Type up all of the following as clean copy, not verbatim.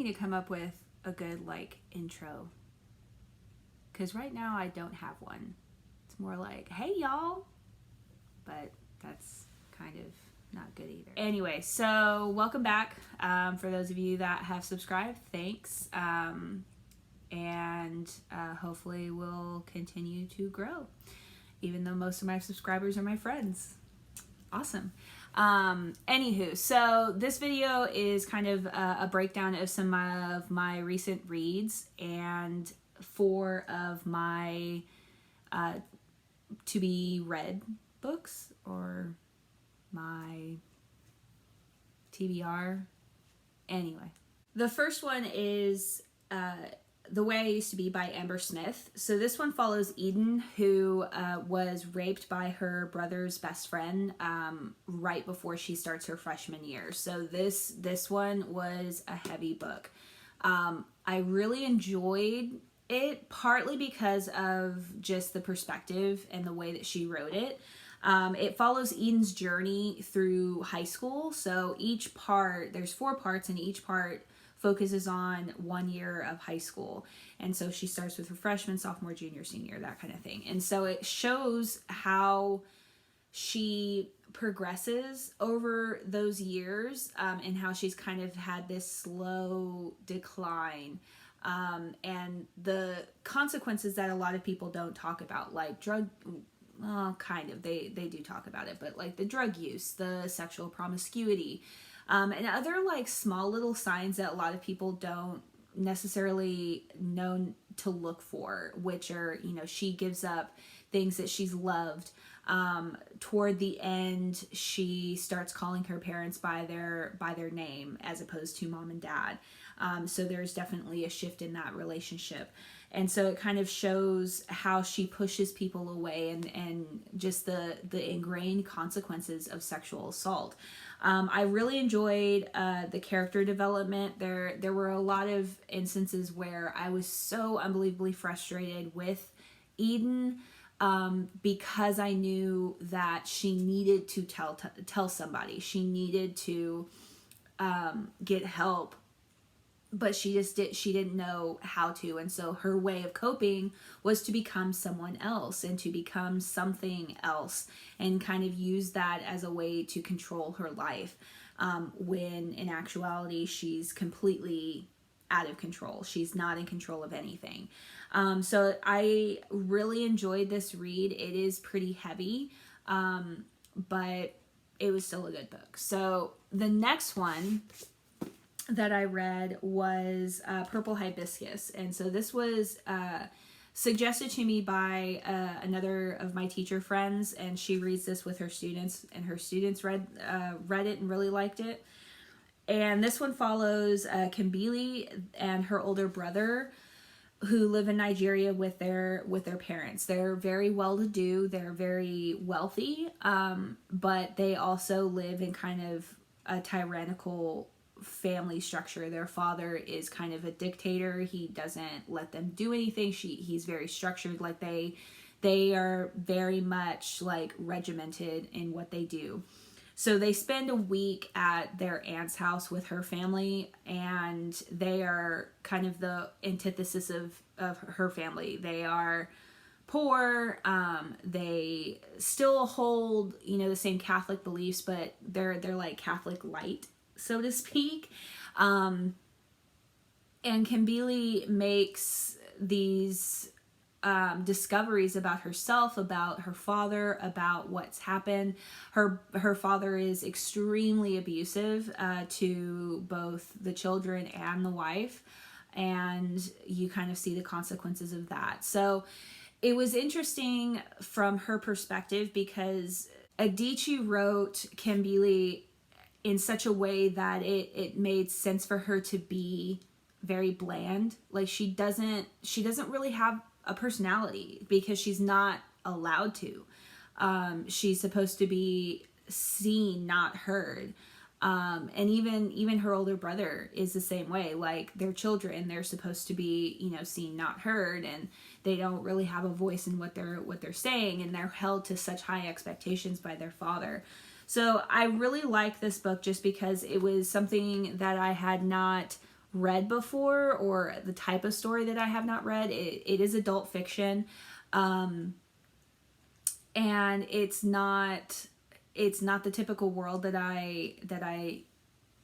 need to come up with a good like intro, because right now I don't have one. It's more like, hey y'all, but that's kind of not good either. Anyway, so welcome back. For those of you that have subscribed, thanks. And hopefully we'll continue to grow, even though most of my subscribers are my friends. Awesome. Anywho, so this video is kind of a breakdown of some of my recent reads and 4 of my to be read books, or my TBR. Anyway, the first one is The Way I Used to Be by Amber Smith. So this one follows Eden, who was raped by her brother's best friend right before she starts her freshman year. So this one was a heavy book. I really enjoyed it, partly because of just the perspective and the way that she wrote it. It follows Eden's journey through high school. So each part, there's 4 parts, and each part focuses on 1 year of high school. And so she starts with her freshman, sophomore, junior, senior, that kind of thing. And so it shows how she progresses over those years, and how she's kind of had this slow decline. And the consequences that a lot of people don't talk about, like kind of, they do talk about it, but like the drug use, the sexual promiscuity, and other like small little signs that a lot of people don't necessarily know to look for, which are, she gives up things that she's loved. Toward the end, she starts calling her parents by their name as opposed to mom and dad. So there's definitely a shift in that relationship. And so it kind of shows how she pushes people away, and just the ingrained consequences of sexual assault. I really enjoyed the character development. There were a lot of instances where I was so unbelievably frustrated with Eden, because I knew that she needed to tell somebody. She needed to get help, but she didn't know how to. And so her way of coping was to become someone else and to become something else, and kind of use that as a way to control her life, when in actuality she's completely out of control. She's not in control of anything. So I really enjoyed this read. It is pretty heavy, but it was still a good book. So the next one that I read was Purple Hibiscus. And so this was suggested to me by another of my teacher friends, and she reads this with her students, and her students read it and really liked it. And this one follows Kimbili and her older brother, who live in Nigeria with their parents. They're very well-to-do, they're very wealthy, but they also live in kind of a tyrannical family structure. Their father is kind of a dictator. He doesn't let them do anything. He's very structured. Like they are very much like regimented in what they do. So they spend a week at their aunt's house with her family, and they are kind of the antithesis of her family. They are poor. They still hold, the same Catholic beliefs, but they're like Catholic light, so to speak. And Kimbili makes these discoveries about herself, about her father, about what's happened. Her father is extremely abusive to both the children and the wife, and you kind of see the consequences of that. So it was interesting from her perspective, because Adichie wrote Kimbili in such a way that it made sense for her to be very bland. Like she doesn't really have a personality, because she's not allowed to. She's supposed to be seen, not heard. And even her older brother is the same way. Like their children, they're supposed to be, seen, not heard, and they don't really have a voice in what they're saying, and they're held to such high expectations by their father. So I really like this book just because it was something that I had not read before, or the type of story that I have not read. It is adult fiction. And it's not the typical world that I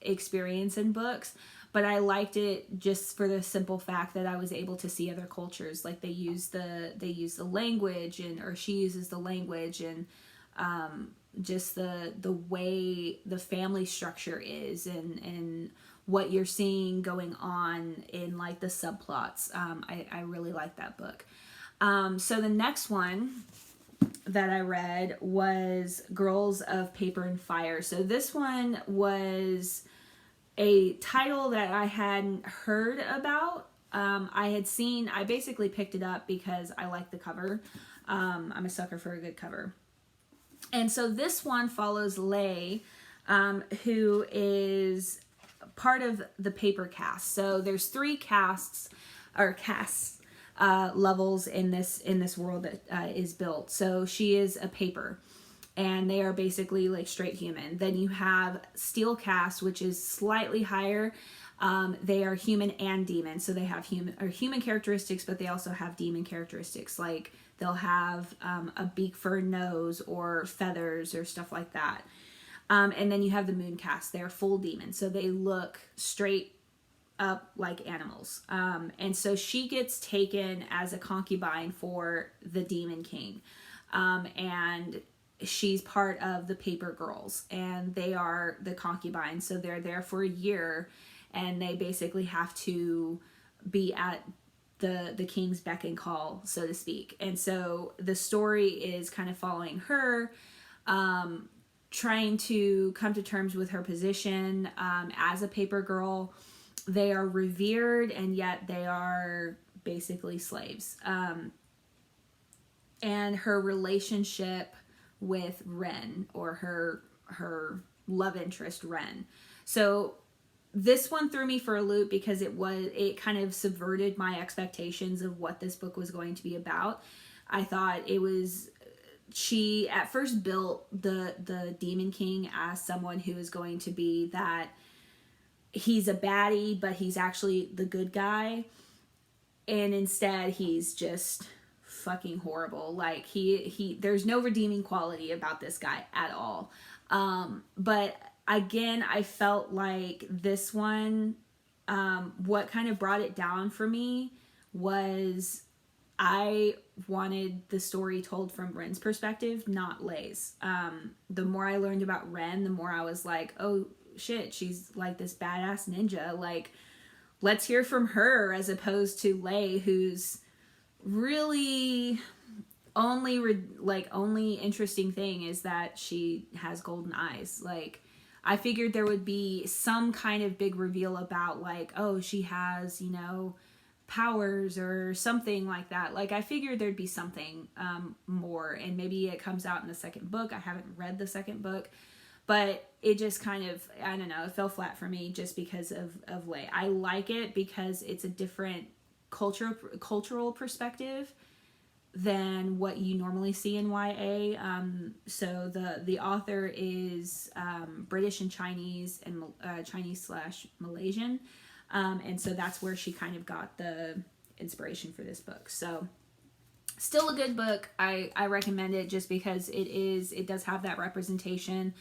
experience in books, but I liked it just for the simple fact that I was able to see other cultures. Like they use the language, or she uses the language, and just the way the family structure is, and what you're seeing going on in like the subplots. I really like that book. So the next one that I read was Girls of Paper and Fire. So this one was a title that I hadn't heard about. I basically picked it up because I like the cover. I'm a sucker for a good cover. And so this one follows Lei, who is part of the paper cast. So there's 3 casts levels in this world that is built. So she is a paper, and they are basically like straight human. Then you have steel cast, which is slightly higher. They are human and demon, so they have human characteristics, but they also have demon characteristics. Like they'll have a beak for a nose, or feathers, or stuff like that. And then you have the moon cast. They're full demon, so they look straight up like animals. And so she gets taken as a concubine for the demon king. And she's part of the paper girls, and they are the concubines. So they're there for a year, and they basically have to be at the king's beck and call, so to speak. And so the story is kind of following her, trying to come to terms with her position as a paper girl. They are revered, and yet they are basically slaves. And her relationship with Ren, or her love interest, Ren. So this one threw me for a loop because it kind of subverted my expectations of what this book was going to be about. I thought she at first built the Demon King as someone who is going to be that he's a baddie, but he's actually the good guy. And instead he's just fucking horrible. Like there's no redeeming quality about this guy at all. But again, I felt like this one, what kind of brought it down for me was I wanted the story told from Ren's perspective, not Lei's. The more I learned about Ren, the more I was like, oh shit, she's like this badass ninja. Like, let's hear from her, as opposed to Lei, who's really only interesting thing is that she has golden eyes. Like, I figured there would be some kind of big reveal about like, oh, she has, powers or something like that. Like, I figured there'd be something more, and maybe it comes out in the second book. I haven't read the second book, but it just kind of, I don't know, it fell flat for me just because of Lei. I like it because it's a different cultural perspective than what you normally see in YA. So the author is British and Chinese, and Chinese/Malaysian. And so that's where she kind of got the inspiration for this book. So still a good book. I recommend it just because it does have that representation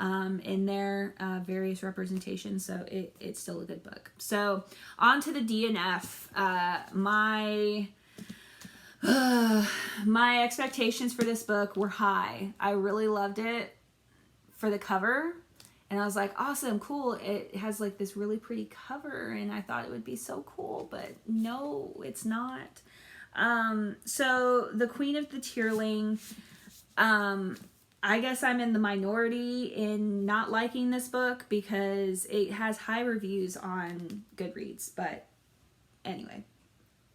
in there, various representations. So it's still a good book. So on to the DNF. My expectations for this book were high. I really loved it for the cover, and I was like, awesome, cool. It has like this really pretty cover, and I thought it would be so cool, but no, it's not. So the Queen of the Tearling, I guess I'm in the minority in not liking this book because it has high reviews on Goodreads, but anyway.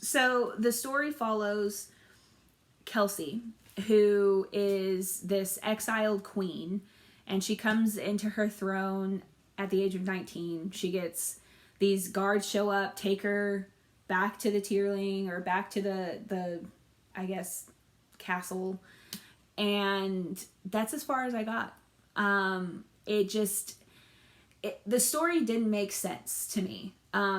So the story follows Kelsey, who is this exiled queen, and she comes into her throne at the age of 19. She gets these guards show up, take her back to the Tearling, or back to the I guess, castle, and that's as far as I got. The story didn't make sense to me.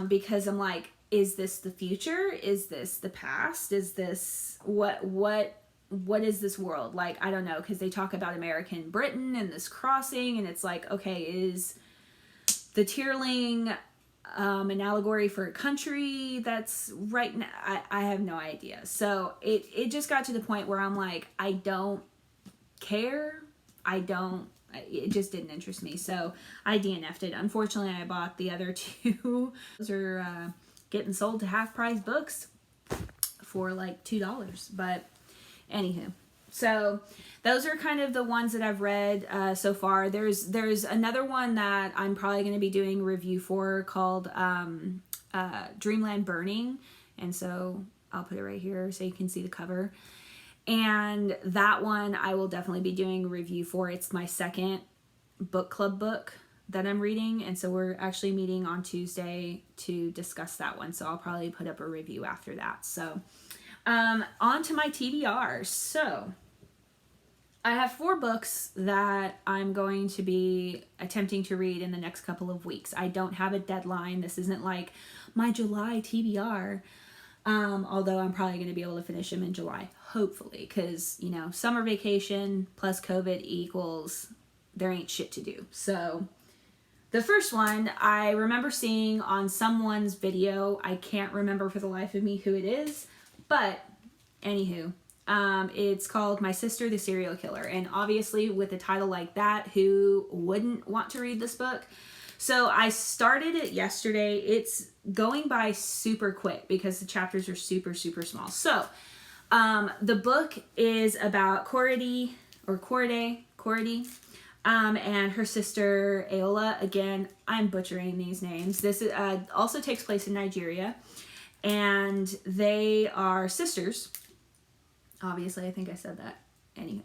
because I'm like, is this the future? Is this the past? Is this what is this world? Like, I don't know, because they talk about American Britain and this crossing, and it's like, okay, is the tierling an allegory for a country that's right now? I have no idea. So it just got to the point where I'm like, I don't care. It just didn't interest me. So I DNF'd it. Unfortunately, I bought the other two. Those are getting sold to half price books for like $2. But anywho, so those are kind of the ones that I've read so far. There's another one that I'm probably going to be doing a review for called Dreamland Burning. And so I'll put it right here so you can see the cover. And that one I will definitely be doing a review for. It's my second book club book that I'm reading. And so we're actually meeting on Tuesday to discuss that one. So I'll probably put up a review after that. So on to my TBR. So I have 4 books that I'm going to be attempting to read in the next couple of weeks. I don't have a deadline. This isn't like my July TBR. Although I'm probably going to be able to finish them in July, hopefully, because, you know, summer vacation plus COVID equals there ain't shit to do. So the first one I remember seeing on someone's video. I can't remember for the life of me who it is, but anywho, it's called My Sister the Serial Killer. And obviously with a title like that, who wouldn't want to read this book? So I started it yesterday. It's going by super quick because the chapters are super, super small. So the book is about Cordy, and her sister Aola. Again, I'm butchering these names. This also takes place in Nigeria, and they are sisters. Obviously, I think I said that. Anywho.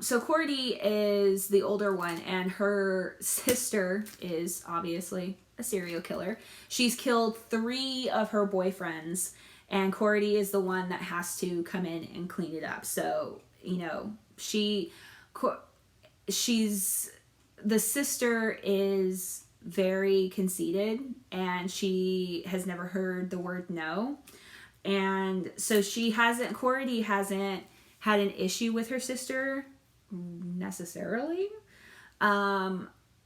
So Cordy is the older one, and her sister is obviously a serial killer. She's killed 3 of her boyfriends, and Cordy is the one that has to come in and clean it up. So, you know, the sister is very conceited, and she has never heard the word no. And so Cordy hasn't had an issue with her sister necessarily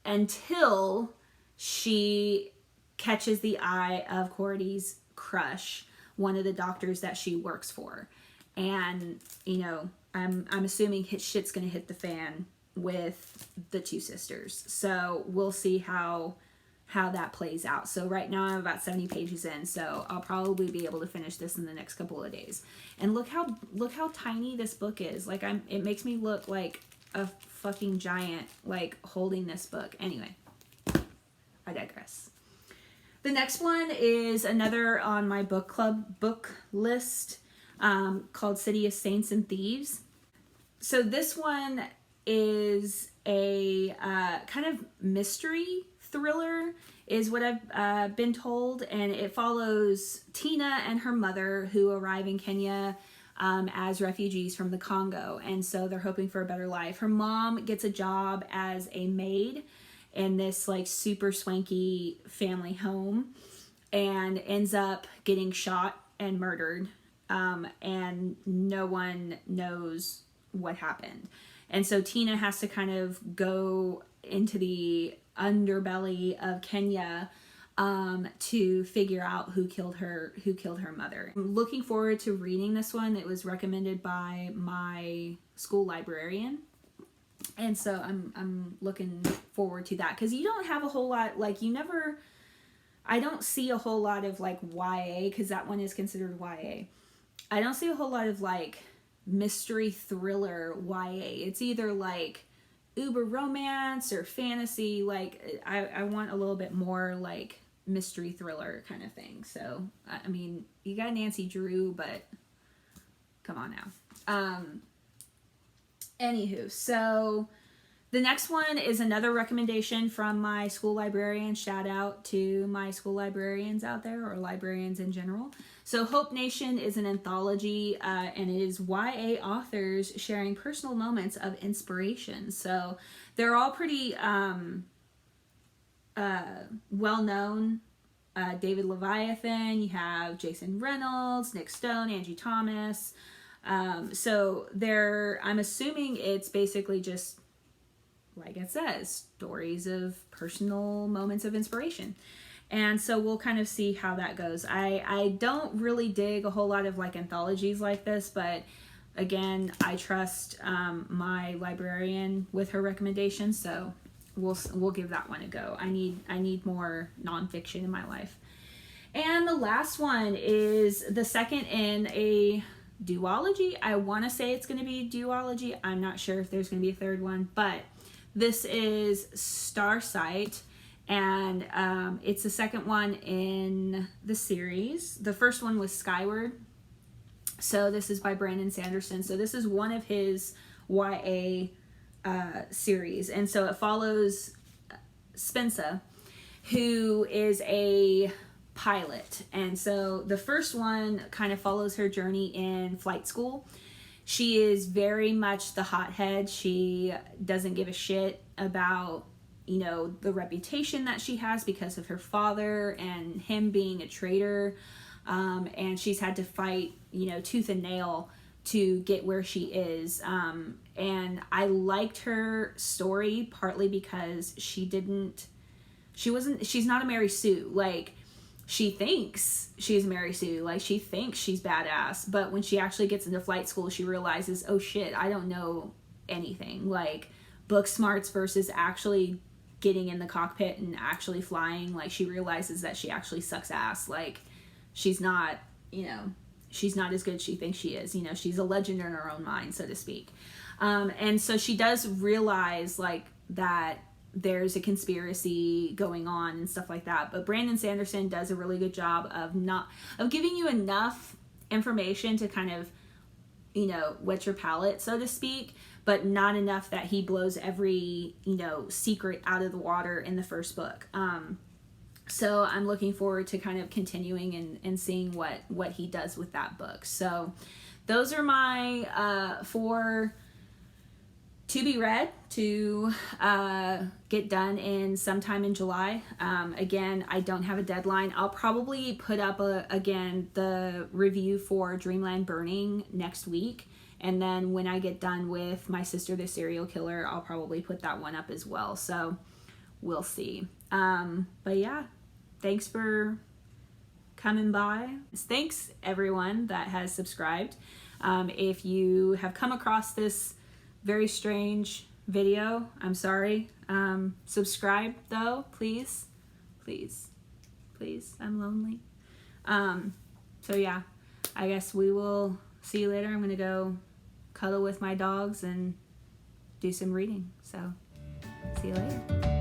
until she catches the eye of Cordy's crush, one of the doctors that she works for. And, you know, I'm assuming shit's gonna hit the fan with the 2 sisters. So we'll see how that plays out. So right now I'm about 70 pages in, so I'll probably be able to finish this in the next couple of days. And look how tiny this book is. Like it makes me look like a fucking giant, like holding this book. Anyway, I digress. The next one is another on my book club book list called City of Saints and Thieves. So this one is a kind of mystery thriller is what I've been told, and it follows Tina and her mother who arrive in Kenya as refugees from the Congo, and so they're hoping for a better life. Her mom gets a job as a maid in this like super swanky family home and ends up getting shot and murdered, and no one knows what happened. And so Tina has to kind of go into the underbelly of Kenya to figure out who killed her mother. I'm looking forward to reading this one. It was recommended by my school librarian, and so I'm looking forward to that, because you don't have a whole lot, like I don't see a whole lot of like YA, because that one is considered YA. I don't see a whole lot of like mystery thriller YA. It's either like uber romance or fantasy. Like I want a little bit more like mystery thriller kind of thing. So I mean, you got Nancy Drew, but come on now. Anywho, so the next one is another recommendation from my school librarian. Shout out to my school librarians out there, or librarians in general. So Hope Nation is an anthology, and it is YA authors sharing personal moments of inspiration. So they're all pretty well-known David Leviathan, you have Jason Reynolds, Nick Stone, Angie Thomas. So I'm assuming it's basically just, like it says, stories of personal moments of inspiration. And so we'll kind of see how that goes. I don't really dig a whole lot of like anthologies like this, but again, I trust my librarian with her recommendations, so we'll give that one a go. I need more nonfiction in my life. And the last one is the second in a duology. I want to say it's going to be a duology. I'm not sure if there's going to be a third one, but this is Starsight, and it's the second one in the series. The first one was Skyward. So this is by Brandon Sanderson. So this is one of his YA series. And so it follows Spencer, who is a pilot. And so the first one kind of follows her journey in flight school. She is very much the hothead. She doesn't give a shit about, you know, the reputation that she has because of her father and him being a traitor. And she's had to fight, you know, tooth and nail to get where she is. And I liked her story partly because she's not a Mary Sue. Like, she thinks she's Mary Sue, like she thinks she's badass, but when she actually gets into flight school, she realizes, oh shit, I don't know anything. Like, book smarts versus actually getting in the cockpit and actually flying. Like, she realizes that she actually sucks ass. Like, she's not, you know, she's not as good as she thinks she is. You know, she's a legend in her own mind, so to speak. And so she does realize, like, that there's a conspiracy going on and stuff like that. But Brandon Sanderson does a really good job of giving you enough information to kind of, you know, whet your palate, so to speak, but not enough that he blows every, you know, secret out of the water in the first book. So I'm looking forward to kind of continuing and seeing what he does with that book. So those are my 4 to be read to get done in sometime in July. Again, I don't have a deadline. I'll probably put up again the review for Dreamland Burning next week, and then when I get done with My Sister the Serial Killer, I'll probably put that one up as well. So we'll see. But yeah, thanks for coming by. Thanks everyone that has subscribed. If you have come across this very strange video, I'm sorry. Subscribe though, please, I'm lonely. So yeah, I guess we will see you later. I'm gonna go cuddle with my dogs and do some reading, so see you later.